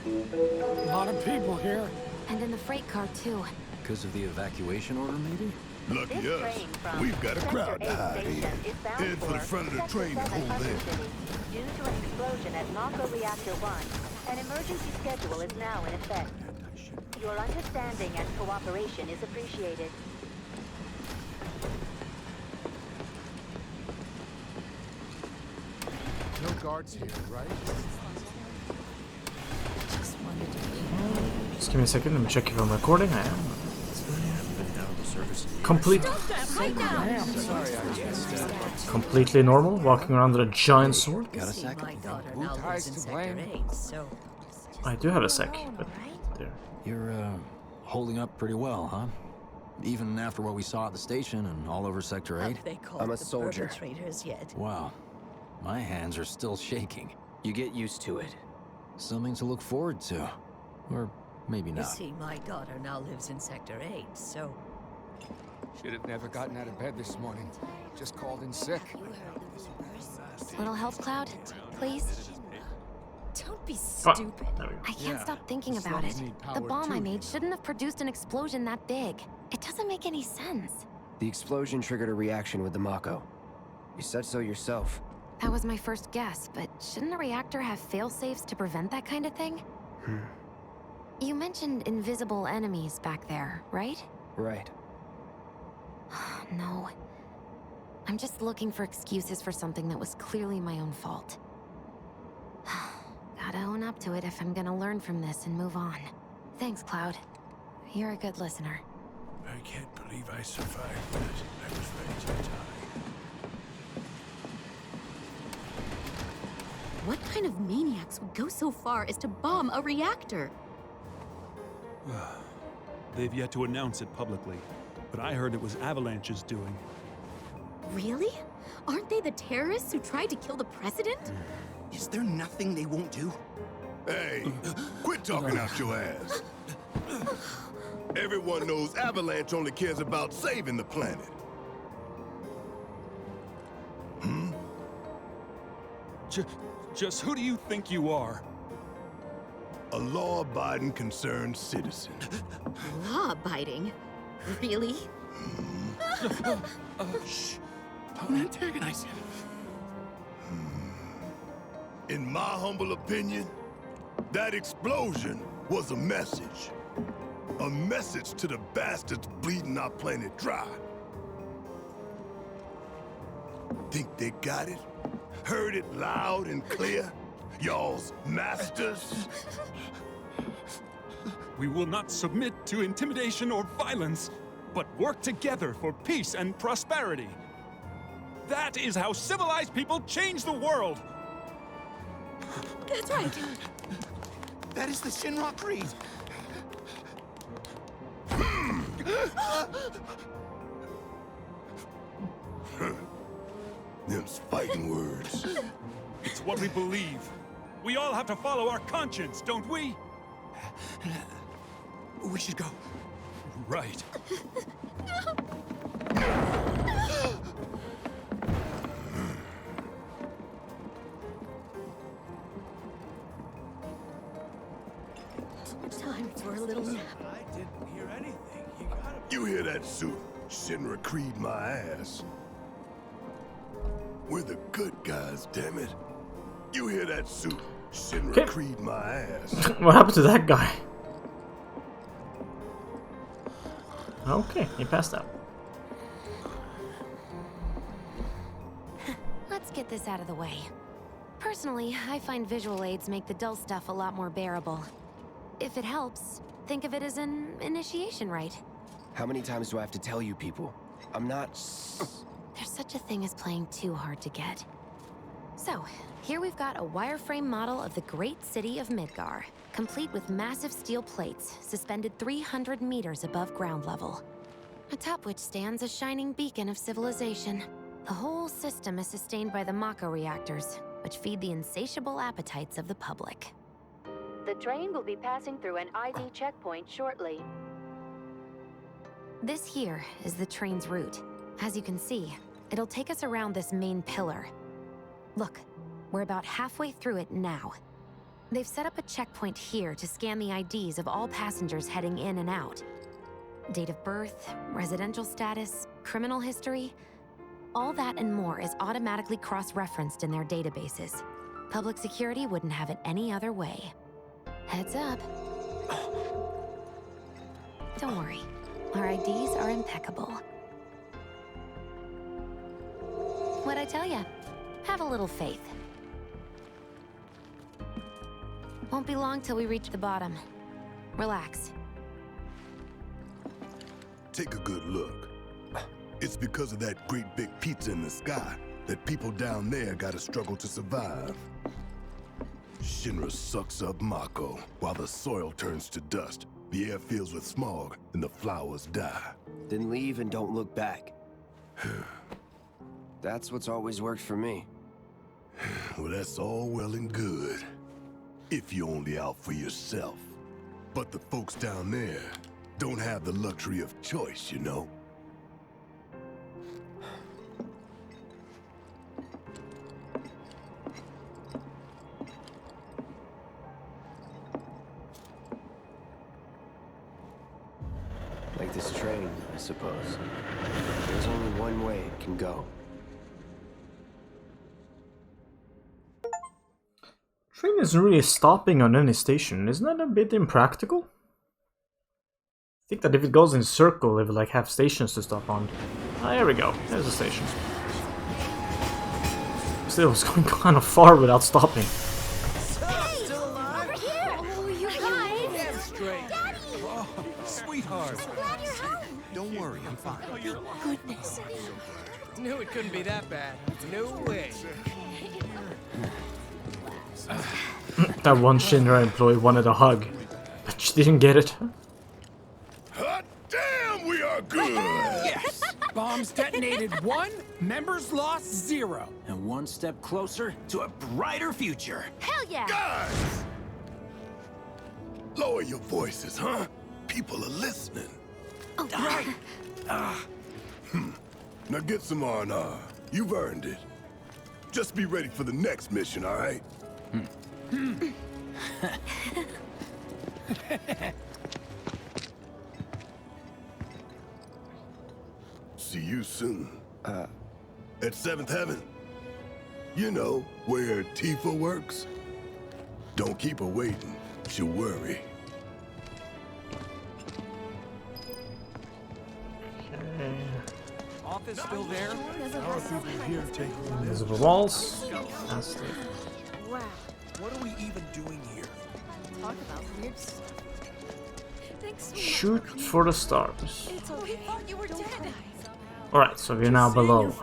A lot of people here. And in the freight car, too. Because of the evacuation order, maybe? Lucky us. We've got a crowd to hide in. Head for the front of the train and hold there. Due to an explosion at Mako Reactor 1, an emergency schedule is now in effect. Your understanding and cooperation is appreciated. No guards here, right? Just give me a second, let me check if I'm recording. I am. Complete. Completely normal, walking around with a giant sword. Got a second? Who ties to blame? I do have a sec, but there. You're, holding up pretty well, huh? Even after what we saw at the station and all over Sector 8? I'm a soldier. Yet. Wow. My hands are still shaking. You get used to it. Something to look forward to. Or maybe You not. see, my daughter now lives in Sector 8, so... Should have never gotten out of bed this morning. Just called in sick. Little help, Cloud? Please? Don't be Ah, stupid. there we go. I can't stop thinking about it. The bomb I made shouldn't have produced an explosion that big. It doesn't make any sense. The explosion triggered a reaction with the Mako. You said so yourself. That was my first guess, but shouldn't a reactor have fail-safes to prevent that kind of thing? You mentioned invisible enemies back there, right? Right. No. I'm just looking for excuses for something that was clearly my own fault. Gotta own up to it if I'm gonna learn from this and move on. Thanks, Cloud. You're a good listener. I can't believe I survived that. I was ready to die. What kind of maniacs would go so far as to bomb a reactor? They've yet to announce it publicly, but I heard it was Avalanche's doing. Really? Aren't they the terrorists who tried to kill the president? Is there nothing they won't do? Hey, quit talking out your ass. Everyone knows Avalanche only cares about saving the planet. Just who do you think you are? A law-abiding, concerned citizen. Law-abiding? Really? Shh. Don't antagonize him. In my humble opinion, that explosion was a message. A message to the bastards bleeding our planet dry. Think they got it? Heard it loud and clear? Y'all's masters? We will not submit to intimidation or violence, but work together for peace and prosperity. That is how civilized people change the world. That's right. That is the Shinra Creed. Them's fighting words. It's what we believe. We all have to follow our conscience, don't we? We should go. Right. Time for a little nap. I didn't hear anything. You hear that, suit? Shinra Creed my ass. We're the good guys, damn it. You hear that, suit? Shinra Creed my ass. What happened to that guy? Okay, he passed out. Let's get this out of the way. Personally, I find visual aids make the dull stuff a lot more bearable. If it helps, think of it as an initiation rite. How many times do I have to tell you people? I'm not... There's such a thing as playing too hard to get. So, here we've got a wireframe model of the great city of Midgar, complete with massive steel plates suspended 300 meters above ground level, atop which stands a shining beacon of civilization. The whole system is sustained by the Mako reactors, which feed the insatiable appetites of the public. The train will be passing through an ID checkpoint shortly. This here is the train's route. As you can see, it'll take us around this main pillar. Look, we're about halfway through it now. They've set up a checkpoint here to scan the IDs of all passengers heading in and out. Date of birth, residential status, criminal history. All that and more is automatically cross-referenced in their databases. Public security wouldn't have it any other way. Heads up. Don't worry, our IDs are impeccable. What'd I tell ya? Have a little faith. Won't be long till we reach the bottom. Relax. Take a good look. It's because of that great big pizza in the sky that people down there gotta struggle to survive. Shinra sucks up Mako while the soil turns to dust, the air fills with smog, and the flowers die. Then leave and don't look back. That's what's always worked for me. Well, that's all well and good. If you're only out for yourself. But the folks down there don't have the luxury of choice, you know? Like this train, I suppose. There's only one way it can go. Train isn't really stopping on any station. Isn't that a bit impractical? I think that if it goes in a circle, it would like have stations to stop on. Ah, there we go. There's a station. Still, it's going kind of far without stopping. Hey! Over here! Oh, you guys! Damn straight. Daddy! Oh, sweetheart. I'm glad you're home. Don't worry, I'm fine. Goodness. Knew it couldn't be that bad. No way. That one Shinra employee wanted a hug, but she didn't get it. Hot damn, we are good! Yes! Bombs detonated 1, members lost 0. And one step closer to a brighter future. Hell yeah! Guys! Lower your voices, huh? People are listening. Oh, Right. Now get some R&R. You've earned it. Just be ready for the next mission, all right? See you soon. At 7th Heaven. You know, where Tifa works. Don't keep her waiting. She'll worry. Office still there? How are people here taking this? Invisible walls. Fantastic. wow. What are we even doing here? Talk about weird stuff. Thanks so much. Shoot for the stars. It's okay. We thought you were dead. Alright, so we're now below.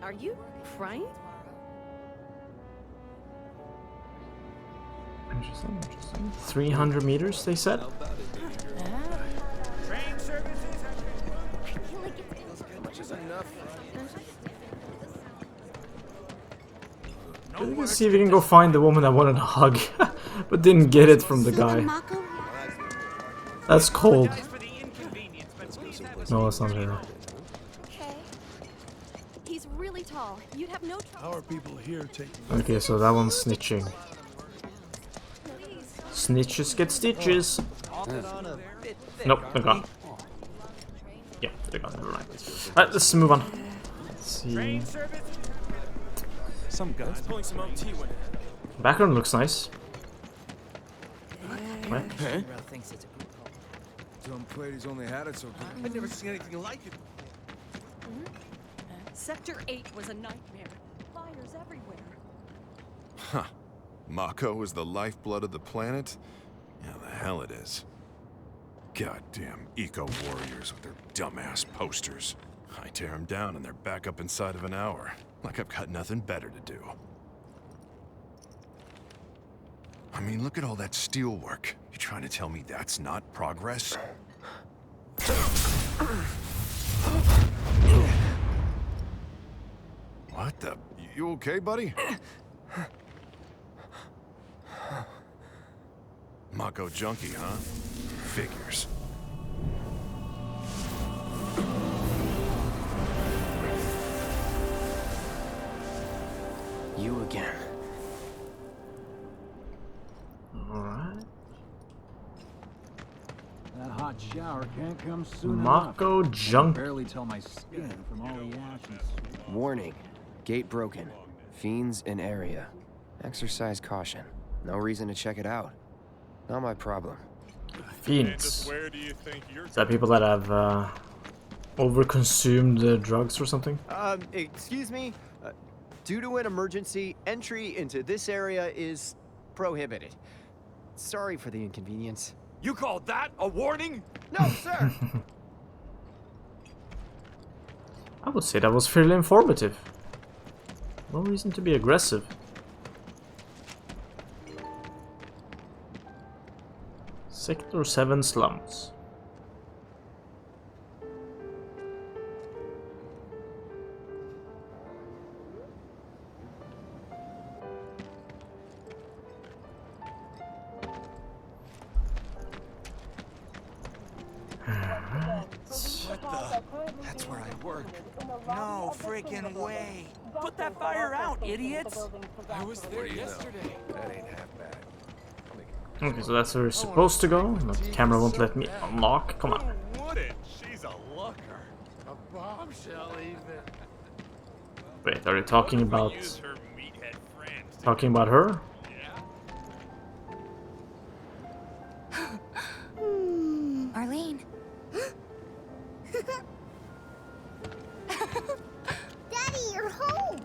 Are you crying? Interesting, interesting. 300 meters, they said? Train services We can see if we can go find the woman that wanted a hug, but didn't get it from the guy. That's cold. No, that's not her. Okay. He's really tall. You'd have no trouble. How are people here taking Okay, so that one's snitching. Snitches get stitches. Nope, they're gone. Yeah, they're gone, never mind. Alright, let's move on. Let's see. Some guys pulling some OT when Background looks nice. What? Some ladies only had it so good. I've never seen anything like it. Sector 8 was a nightmare. Fires everywhere. Huh. Mako is the lifeblood of the planet? Yeah, the hell it is. Goddamn eco-warriors with their dumbass posters. I tear them down and they're back up inside of an hour. Like I've got nothing better to do. I mean, look at all that steel work. You trying to tell me that's not progress? What the? You okay, buddy? Mako junkie, huh? Figures. You again. hot shower can't come soon Mako enough. junk. Barely tell my skin from all the ashes. Warning. Gate broken. Fiends in area. Exercise caution. No reason to check it out. Not my problem. Fiends. Is that people that have overconsumed drugs or something? Excuse me? Due to an emergency, entry into this area is prohibited. Sorry for the inconvenience. You call that a warning? No, sir! I would say that was fairly informative. No reason to be aggressive. Sector 7 slums. That's where I work. No freaking way. Put that fire out, idiots. I was there yesterday. That ain't half bad. Okay, so that's where we're supposed to go. The camera won't let me unlock. Come on. Wouldn't? She's a looker. A bombshell, even. Wait, are you talking about Her meathead friend. talking about her? Arlene. Daddy, you're home!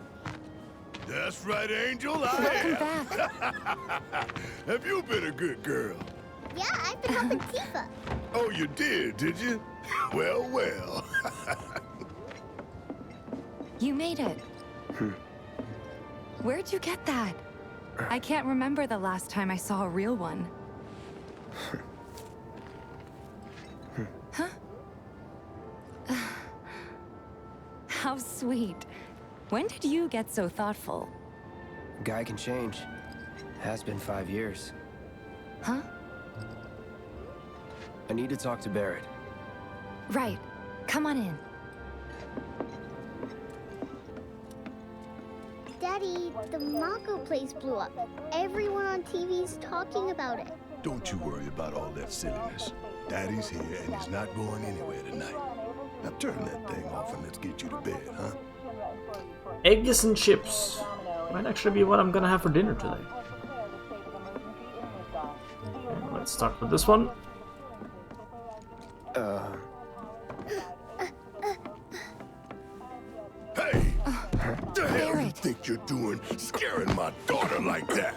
That's right, Angel. Welcome back. Have you been a good girl? Yeah, I've been helping Tifa. Oh, you did you? Well, well. You made it. Where'd you get that? I can't remember the last time I saw a real one. Huh? How sweet. When did you get so thoughtful? Guy can change. Has been 5 years. Huh? I need to talk to Barrett. Right. Come on in. Daddy, the Mako place blew up. Everyone on TV's talking about it. Don't you worry about all that silliness. Daddy's here and he's not going anywhere tonight. Now turn that thing off and let's get you to bed, huh? Eggs and chips. Might actually be what I'm gonna have for dinner today. Let's start with this one. Hey! What the hell you think you're doing scaring my daughter like that?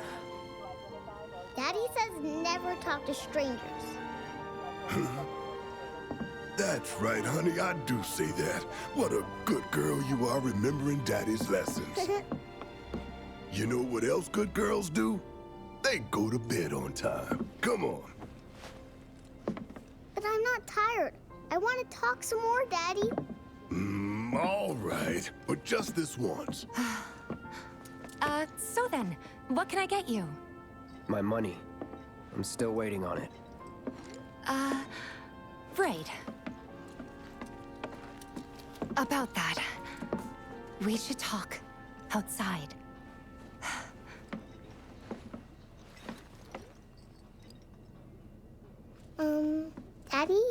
Daddy says never talk to strangers. That's right, honey, I do say that. What a good girl you are remembering Daddy's lessons. You know what else good girls do? They go to bed on time. Come on. But I'm not tired. I want to talk some more, Daddy. All right, but just this once. So then, what can I get you? My money. I'm still waiting on it. Right. About that, we should talk outside. Daddy?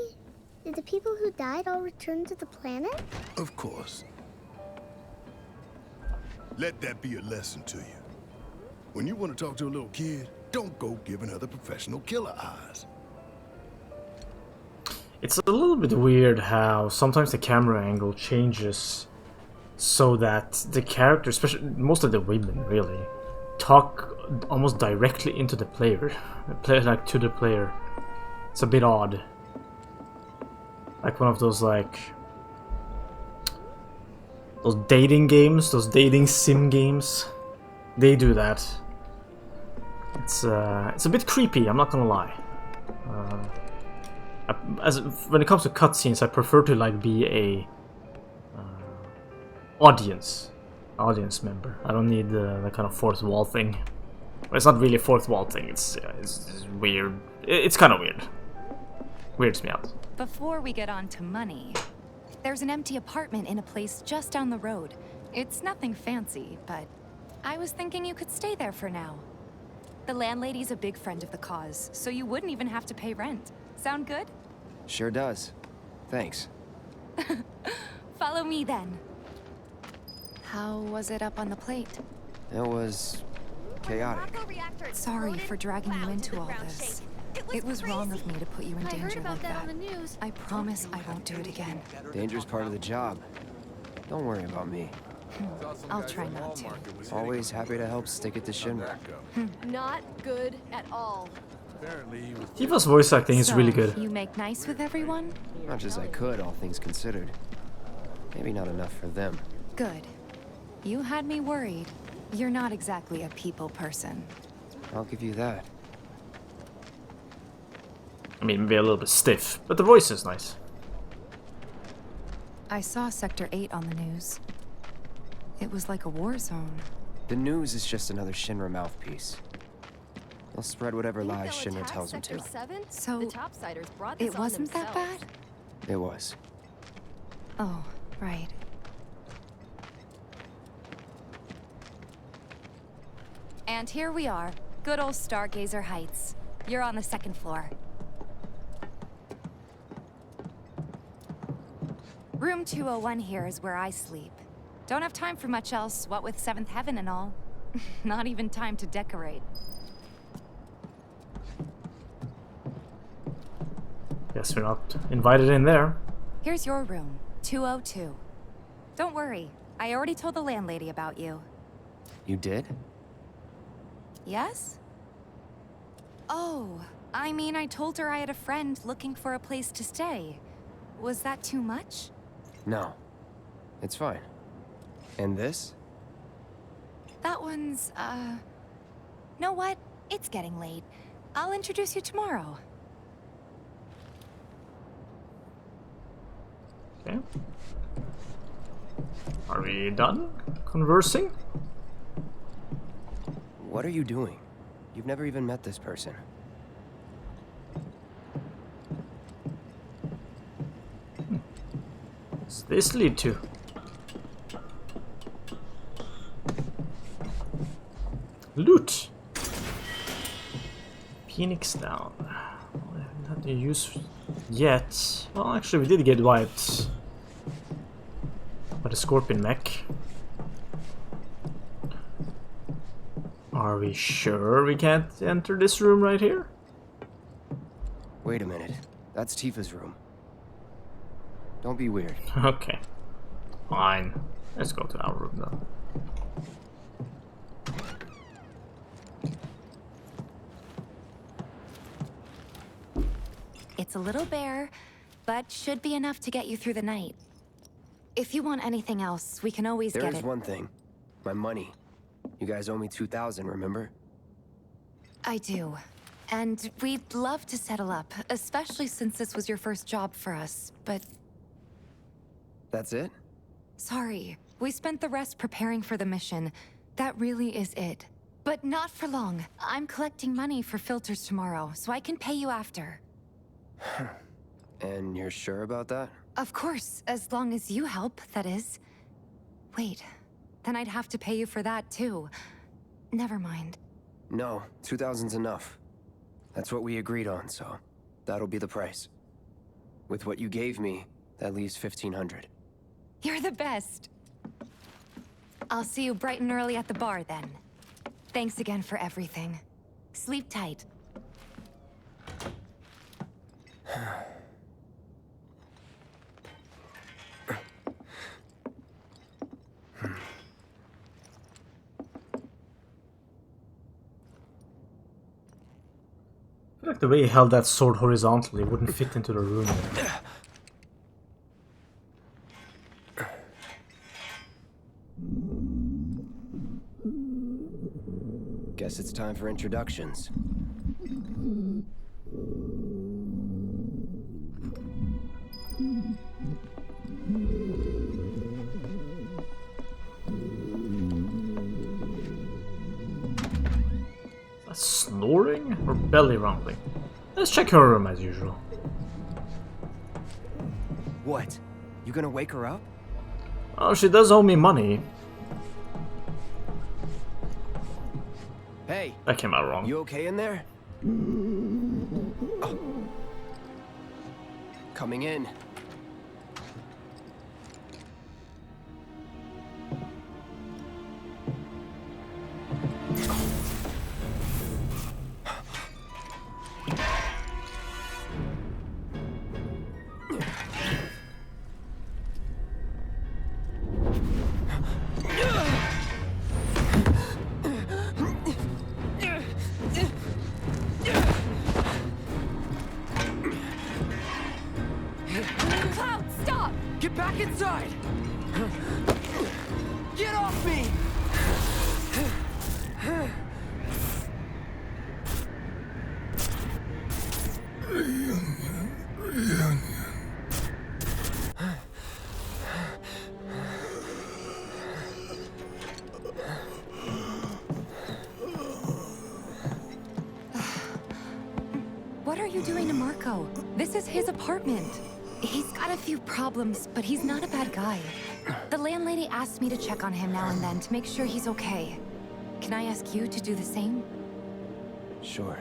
Did the people who died all return to the planet? Of course. Let that be a lesson to you. When you want to talk to a little kid, don't go giving other professional killer eyes. It's a little bit weird how sometimes the camera angle changes so that the characters, especially most of the women really, talk almost directly into the player. Like to the player. It's a bit odd. Like one of those those dating games, those dating sim games. They do that. It's a bit creepy, I'm not gonna lie. When it comes to cutscenes, I prefer to be a audience member. I don't need the kind of fourth wall thing. Well, it's not really a fourth wall thing. It's weird. It's kind of weird. Weirds me out. Before we get on to money, there's an empty apartment in a place just down the road. It's nothing fancy, but I was thinking you could stay there for now. The landlady's a big friend of the cause, so you wouldn't even have to pay rent. Sound good? Sure does. Thanks. Follow me then. How was it up on the plate? It was chaotic. Sorry for dragging you into all this. It was wrong of me to put you in danger like that. I promise I won't do it again. Danger's part of the job. Don't worry about me. I'll try not to. Always happy to help stick it to Shinra. Not good at all. Tifa's voice acting is really good. You make nice with everyone? Much as I could, all things considered. Maybe not enough for them. Good. You had me worried. You're not exactly a people person. I'll give you that. I mean, maybe a little bit stiff, but the voice is nice. I saw Sector 8 on the news. It was like a war zone. The news is just another Shinra mouthpiece. They'll spread whatever lies Shinra tells them to. So, the topsiders brought this it wasn't that bad? It was. Oh, right. And here we are. Good old Stargazer Heights. You're on the second floor. Room 201 here is where I sleep. Don't have time for much else, what with 7th Heaven and all. Not even time to decorate. Guess we're not invited in there. Here's your room, 202. Don't worry, I already told the landlady about you. You did? Yes? Oh, I mean, I told her I had a friend looking for a place to stay. Was that too much? No. It's fine. And this? That one's, know what? It's getting late. I'll introduce you tomorrow. Okay. Are we done conversing? What are you doing? You've never even met this person. What's this lead to? Loot! Phoenix down. I haven't had to use yet. Well, actually, we did get wiped by the Scorpion mech. Are we sure we can't enter this room right here? Wait a minute. That's Tifa's room. Don't be weird. Okay. Fine. Let's go to our room then. It's a little bare, but should be enough to get you through the night. If you want anything else, we can always get it. There's one thing. My money. You guys owe me 2,000, remember? I do. And we'd love to settle up, especially since this was your first job for us, but... That's it? Sorry. We spent the rest preparing for the mission. That really is it. But not for long. I'm collecting money for filters tomorrow, so I can pay you after. And you're sure about that? Of course, as long as you help, that is. Wait, then I'd have to pay you for that too. Never mind. No, 2,000's enough. That's what we agreed on, so that'll be the price. With what you gave me, that leaves 1,500. You're the best. I'll see you bright and early at the bar then. Thanks again for everything. Sleep tight. I feel like the way he held that sword horizontally wouldn't fit into the room there. Guess it's time for introductions. That's snoring or belly rumbling? Let's check her room as usual. What? You gonna wake her up? Oh, she does owe me money. Hey! That came out wrong. You okay in there? Oh. Coming in. Cloud, stop! Get back inside! Get off me! What are you doing to Marco? This is his apartment. He's got a few problems, but he's not a bad guy. The landlady asked me to check on him now and then to make sure he's okay. Can I ask you to do the same? Sure.